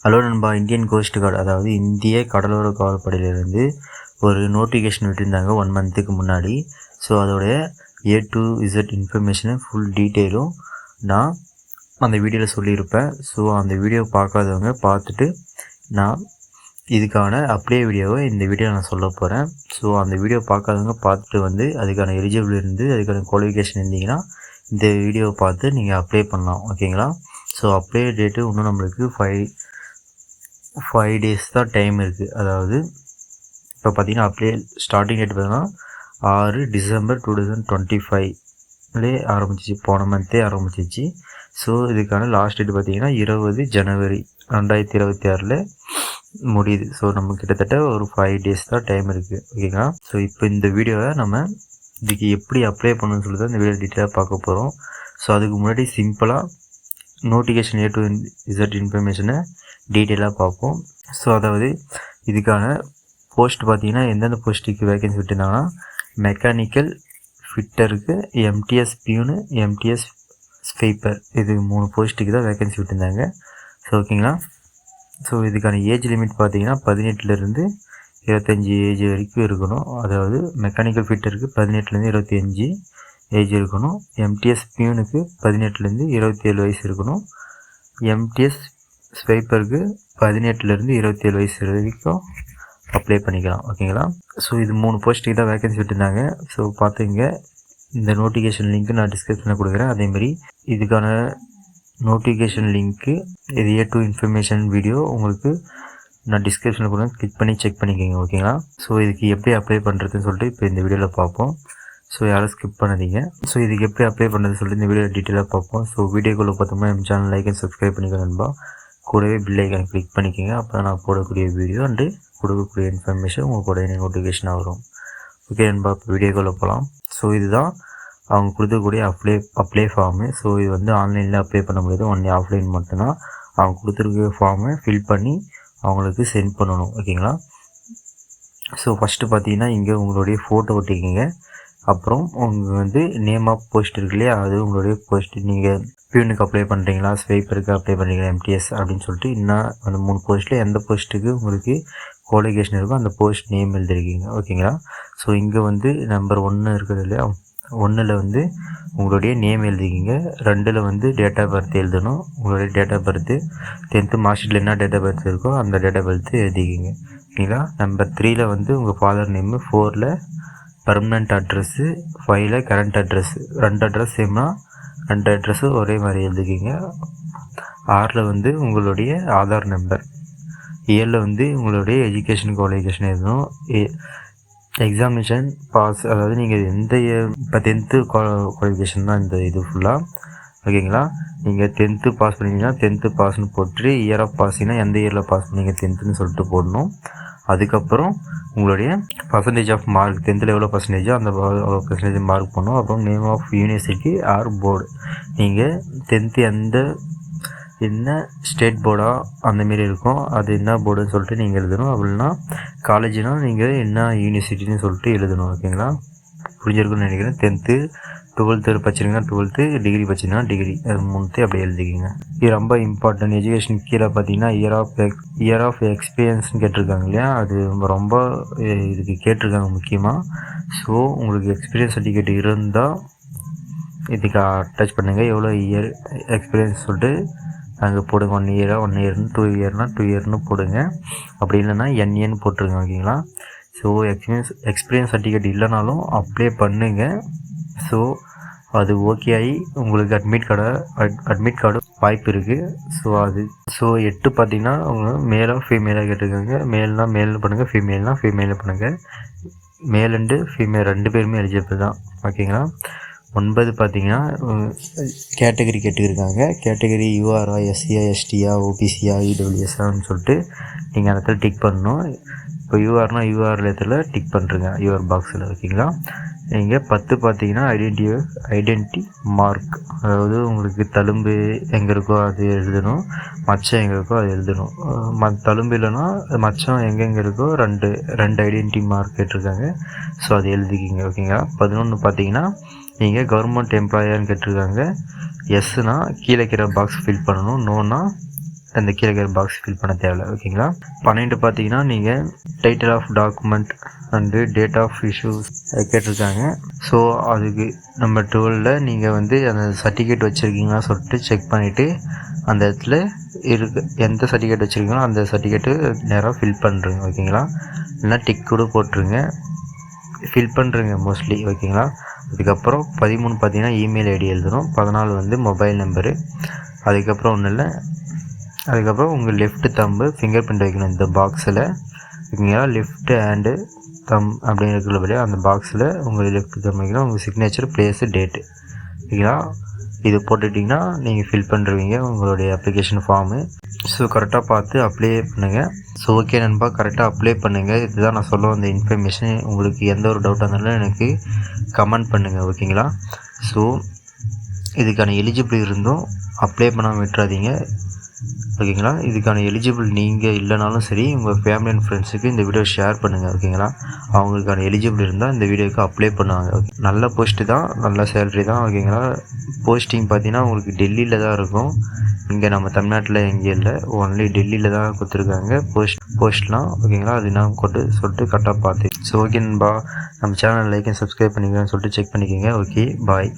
Hello நண்பா, Indian cost card அதாவது இந்திய கடலோர காவல்படையிலிருந்து ஒரு நோட்டிஃபிகேஷன் விட்டுருந்தாங்க 1 மந்த்துக்கு முன்னாடி. ஸோ அதோடைய A to Z இன்ஃபர்மேஷனை ஃபுல் டீட்டெயிலும் நான் அந்த வீடியோவில் சொல்லியிருப்பேன். ஸோ அந்த வீடியோ பார்க்காதவங்க பார்த்துட்டு நான் இதுக்கான அப்ளை வீடியோவை இந்த வீடியோவில் நான் சொல்ல போகிறேன். ஸோ அந்த வீடியோ பார்க்காதவங்க பார்த்துட்டு அதுக்கான எலிஜிபிள் இருந்து அதுக்கான குவாலிஃபிகேஷன் இருந்தீங்கன்னா இந்த வீடியோவை பார்த்து நீங்கள் அப்ளை பண்ணலாம். ஓகேங்களா? ஸோ அப்ளை டேட்டு இன்னும் நம்மளுக்கு 5 days தான் டைம் இருக்குது. அதாவது இப்போ பார்த்தீங்கன்னா அப்ளை ஸ்டார்டிங் டேட் பார்த்தீங்கன்னா 6 December 2025 ஆரம்பிச்சிச்சு, போன மந்த்தே ஆரம்பிச்சிச்சு. ஸோ இதுக்கான லாஸ்ட் டேட் பார்த்தீங்கன்னா 20 January 2026 முடியுது. ஸோ நம்ம கிட்டத்தட்ட ஒரு 5 days தான் டைம் இருக்குது. ஓகேங்களா? ஸோ இப்போ இந்த வீடியோவை நம்ம இதுக்கு எப்படி அப்ளை பண்ணணும்னு சொல்லி தான் இந்த வீடியோ டீட்டெயிலாக பார்க்க போகிறோம். ஸோ அதுக்கு முன்னாடி சிம்பிளாக நோட்டிஃபிகேஷன் A to Z இன்ஃபர்மேஷனை டீட்டெயிலாக பார்ப்போம். ஸோ அதாவது இதுக்கான போஸ்ட் பார்த்தீங்கன்னா எந்தெந்த போஸ்ட்டுக்கு வேகன்சி விட்டுருந்தாங்கன்னா மெக்கானிக்கல் ஃபிட்டருக்கு, MTS பியூனு, MTS ஸ்வைப்பர், இது 3 போஸ்ட்டுக்கு தான் வேகன்சி விட்டுருந்தாங்க. ஸோ ஓகேங்களா? ஸோ இதுக்கான ஏஜ் லிமிட் பார்த்தீங்கன்னா 18லேருந்து 25 ஏஜ் வரைக்கும் இருக்கணும். அதாவது மெக்கானிக்கல் ஃபிட்டருக்கு 18லேருந்து 25 ஏஜ் இருக்கணும். MTS பியூனுக்கு 18லேருந்து 27 வயசு இருக்கணும். MTS ஸ்வைப்பருக்கு 18லேருந்து 27 வயசு வரைக்கும் அப்ளை பண்ணிக்கலாம். ஓகேங்களா? ஸோ இது 3 போஸ்ட்டுக்கு தான் வேகன்சி விட்டுருந்தாங்க. ஸோ பார்த்துங்க, இந்த நோட்டிஃபிகேஷன் லிங்க்கு நான் டிஸ்கிரிப்ஷனில் கொடுக்குறேன். அதேமாதிரி இதுக்கான நோட்டிஃபிகேஷன் லிங்க்கு இது A to இன்ஃபர்மேஷன் வீடியோ உங்களுக்கு நான் டிஸ்கிரிப்ஷனில் கொடுக்குறேன், கிளிக் பண்ணி செக் பண்ணிக்கோங்க. ஓகேங்களா? ஸோ இதுக்கு எப்படி அப்ளை பண்ணுறதுன்னு சொல்லிட்டு இப்போ இந்த வீடியோவில் பார்ப்போம். ஸோ யாரும் ஸ்கிப் பண்ணாதீங்க. ஸோ இதுக்கு எப்படி அப்ளை பண்ணுறதுன்னு சொல்லிட்டு இந்த வீடியோ டீட்டெயிலாக பார்ப்போம். ஸோ வீடியோக்குள்ளே பார்த்தோம்னா நம்ம சேனல் லைக் அண்ட் சப்ஸ்கிரைப் பண்ணிக்கோங்க நண்பா. கூடவே பெல் ஐக்கான் கிளிக் பண்ணிக்கோங்க. அப்போ நான் போடக்கூடிய வீடியோ அண்டு கொடுக்கக்கூடிய இன்ஃபர்மேஷன் உங்களுக்கு உடனே நோட்டிஃபிகேஷனாக வரும். ஓகே நண்பா, இப்போ வீடியோக்குள்ளே போகலாம். ஸோ இதுதான் அவங்க கொடுத்துருக்கூடிய அப்ளை ஃபார்மு. ஸோ இது ஆன்லைனில் அப்ளை பண்ண முடியாது, ஒன்லி ஆஃப்லைன் மட்டும்தான். அவங்க கொடுத்துருக்க ஃபார்மை ஃபில் பண்ணி அவங்களுக்கு சென்ட் பண்ணணும். ஓகேங்களா? ஸோ ஃபஸ்ட்டு பார்த்தீங்கன்னா இங்கே உங்களுடைய ஃபோட்டோ ஒட்டிக்கிங்க. அப்புறம் உங்கள் நேம் ஆஃப் போஸ்ட் இருக்கு இல்லையா, அது உங்களுடைய போஸ்ட். நீங்கள் பியூனுக்கு அப்ளை பண்ணுறீங்களா, ஸ்வைப்பருக்கு அப்ளை பண்ணுறீங்களா, MTS அப்படின்னு சொல்லிட்டு இன்னும் அந்த 3 போஸ்ட்டில் எந்த போஸ்ட்டுக்கு உங்களுக்கு குவாலிஃபிகேஷன் இருக்கோ அந்த போஸ்ட் நேம் எழுதிருக்கீங்க. ஓகேங்களா? ஸோ இங்கே நம்பர் 1 இருக்குது இல்லையா, 1ல் உங்களுடைய நேம் எழுதிக்கிங்க. 2ல் டேட் ஆஃப் பர்த் எழுதணும். உங்களுடைய date of birth 10th mark ஷீட்டில் என்ன டேட் ஆஃப் பர்த் இருக்கோ அந்த டேட் ஆஃப் பர்த்து எழுதிக்கிங்க. ஓகேங்களா? நம்பர் 3ல் உங்கள் ஃபாதர் நேமு, 4ல் பர்மனண்ட் அட்ரஸ்ஸு, 5ல் கரண்ட் அட்ரஸ்ஸு. 2 அட்ரஸ் சேம்னா 2 அட்ரஸ்ஸு ஒரே மாதிரி எழுதிக்கிங்க. 6ல் உங்களுடைய ஆதார் நம்பர். 7ல் உங்களுடைய எஜுகேஷன் குவாலிஃபிகேஷன் எழுதணும். எக்ஸாமினேஷன் பாஸ், அதாவது நீங்கள் எந்த இப்போ 10th குவாலிஃபிகேஷன் தான் இந்த இது ஃபுல்லாக. ஓகேங்களா? நீங்கள் 10th பாஸ் பண்ணிங்கன்னா 10th பாஸ்னு போட்டு, இயர் ஆஃப் பாஸிங்கன்னா எந்த இயரில் பாஸ் பண்ணீங்க 10th சொல்லிட்டு போடணும். அதுக்கப்புறம் உங்களுடைய பர்சன்டேஜ் ஆஃப் மார்க், 10th எவ்வளோ பர்சன்டேஜோ அந்த பர்சன்டேஜ் மார்க் பண்ணணும். அப்புறம் name of university or board, நீங்கள் 10th என்ன ஸ்டேட் போர்டா அந்தமாரி இருக்கும், அது என்ன போர்டுன்னு சொல்லிட்டு நீங்கள் எழுதணும். அப்படின்னா காலேஜ்னால் நீங்கள் என்ன யூனிவர்சிட்டின்னு சொல்லிட்டு எழுதணும். ஓகேங்களா? புரிஞ்சிருக்குன்னு நினைக்கிறேன். 10th 12th படிச்சிருங்கன்னா 12th, டிகிரி படிச்சிங்கன்னா டிகிரி, அது 3 அப்படியே எழுதிக்கிங்க. இது ரொம்ப இம்பார்ட்டன்ட். எஜுகேஷன் கீழே பார்த்தீங்கன்னா இயர் ஆஃப் எக்ஸ்பீரியன்ஸ்னு கேட்டிருக்காங்க இல்லையா, அது ரொம்ப இதுக்கு கேட்டிருக்காங்க முக்கியமாக. ஸோ உங்களுக்கு எக்ஸ்பீரியன்ஸ் சர்டிஃபிகேட் இருந்தால் இதுக்கு அட்டாச் பண்ணுங்கள். எவ்வளோ இயர் எக்ஸ்பீரியன்ஸ் சொல்லிட்டு அங்கே போடுங்க. 1 இயரா 1 இயர்னு, 2 இயர்னா 2 இயர்னு போடுங்க. அப்படி இல்லைன்னா NAன்னு போட்டுருங்க. ஓகேங்களா? ஸோ எக்ஸ்பீரியன்ஸ் சர்டிஃபிகேட் இல்லைனாலும் அப்ளை பண்ணுங்க. ஸோ அது ஓகே ஆகி உங்களுக்கு அட்மிட் கார்டு வாய்ப்பு இருக்குது. ஸோ 8 பார்த்தீங்கன்னா அவங்க மேலாக ஃபீமேலாக கேட்டிருக்காங்க. மேல்னா மேல்னு பண்ணுங்கள், ஃபீமேல்னால் ஃபீமேலில் பண்ணுங்கள். மேல் அண்டு ஃபீமேல் 2 பேருமே எலிஜிபிள் தான். ஓகேங்களா? 9 பார்த்தீங்கன்னா கேட்டகரி கேட்டுருக்காங்க. கேட்டகரி URஆ, SCஆ, STஆ, OBCஆ, EWSஆன்னு சொல்லிட்டு நீங்கள் அந்த இடத்துல டிக் பண்ணணும். இப்போ URனா UR இடத்துல டிக் பண்ணுறங்க, UR பாக்ஸில். ஓகேங்களா? நீங்கள் 10 பார்த்தீங்கன்னா ஐடென்டி மார்க், அதாவது உங்களுக்கு தழும்பு எங்கே இருக்கோ அது எழுதணும், மச்சம் எங்கே இருக்கோ அது எழுதணும். தழும்பு இல்லைன்னா மச்சம் எங்கெங்கே இருக்கோ ரெண்டு ஐடென்டி மார்க் கேட்டிருக்காங்க. ஸோ அது எழுதிக்கிங்க. ஓகேங்களா? 11 பார்த்தீங்கன்னா நீங்கள் கவர்மெண்ட் எம்ப்ளாயர்னு கேட்டிருக்காங்க. எஸ்னா கீழே இருக்கிற பாக்ஸ் ஃபில் பண்ணணும். நோனா அந்த கீழே இருக்கிற பாக்ஸ் ஃபில் பண்ண தேவையில்ல. ஓகேங்களா. 12 பார்த்தீங்கன்னா நீங்கள் title of document and date of issues கேட்டிருக்காங்க. ஸோ அதுக்கு நம்பர் 12 நீங்கள் வந்து அந்த சர்டிஃபிகேட் வச்சுருக்கீங்களா சொல்லிட்டு செக் பண்ணிவிட்டு அந்த இடத்துல எந்த சர்டிஃபிகேட் வச்சுருக்கீங்களோ அந்த சர்டிஃபிகேட்டு நேராக ஃபில் பண்ணுறீங்க. ஓகேங்களா. இல்லைனா டிக் கூட போட்டுருங்க, ஃபில் பண்ணுறீங்க மோஸ்ட்லி. ஓகேங்களா. அதுக்கப்புறம் 13 பார்த்தீங்கன்னா இமெயில் ஐடி எழுதணும். 14 வந்து மொபைல் நம்பரு. அதுக்கப்புறம் ஒன்றும் இல்லை, அதுக்கப்புறம் உங்கள் லெஃப்ட் தம்பு ஃபிங்கர் பிரிண்ட் வைக்கணும் இந்த பாக்ஸில். ஓகேங்களா. லெஃப்ட் ஹேண்டு தம் அப்படின்னு இருக்கிறபடியா அந்த பாக்ஸில் உங்கள் லெஃப்ட் தம் வைக்கணும். உங்கள் சிக்னேச்சர், ப்ளேஸு, டேட்டு. ஓகேங்களா. இது போட்டுட்டிங்கன்னா நீங்கள் ஃபில் பண்ணுறீங்க உங்களுடைய அப்ளிகேஷன் ஃபார்மு. ஸோ கரெக்டாக பார்த்து அப்ளை பண்ணுங்கள். ஸோ ஓகே நண்பா, கரெக்டாக அப்ளை பண்ணுங்கள். இதுதான் நான் சொல்ல வந்த இன்ஃபர்மேஷன். உங்களுக்கு எந்த ஒரு டவுட்டாக இருந்தாலும் எனக்கு கமெண்ட் பண்ணுங்கள். ஓகேங்களா. ஸோ இதுக்கான எலிஜிபிள் இருந்தும் அப்ளை பண்ணாமல் விட்டுறாதீங்க. ஓகேங்களா. இதுக்கான எலிஜிபிள் நீங்கள் இல்லைனாலும் சரி, உங்கள் ஃபேமிலி அண்ட் ஃப்ரெண்ட்ஸுக்கு இந்த வீடியோ ஷேர் பண்ணுங்கள். ஓகேங்களா. அவங்களுக்கான எலிஜிபிள் இருந்தால் இந்த வீடியோவுக்கு அப்ளை பண்ணுவாங்க. ஓகே, நல்ல போஸ்ட்டு தான், நல்ல சேலரி தான். ஓகேங்களா. போஸ்டிங் பார்த்தீங்கன்னா உங்களுக்கு டெல்லியில் தான் இருக்கும். இங்கே நம்ம தமிழ்நாட்டில் எங்கேயும் இல்லை, ஒன்லி டெல்லியில் தான் கொடுத்துருக்காங்க போஸ்ட்லாம். ஓகேங்களா. அது நான் சொல்லிட்டு கரெக்டாக பார்த்து. ஸோ ஓகே நண்பா, நம்ம சேனல் லைக் அண்ட் சப்ஸ்கிரைப் பண்ணிக்கலாம்னு சொல்லிட்டு செக் பண்ணிக்கோங்க. ஓகே, பாய்.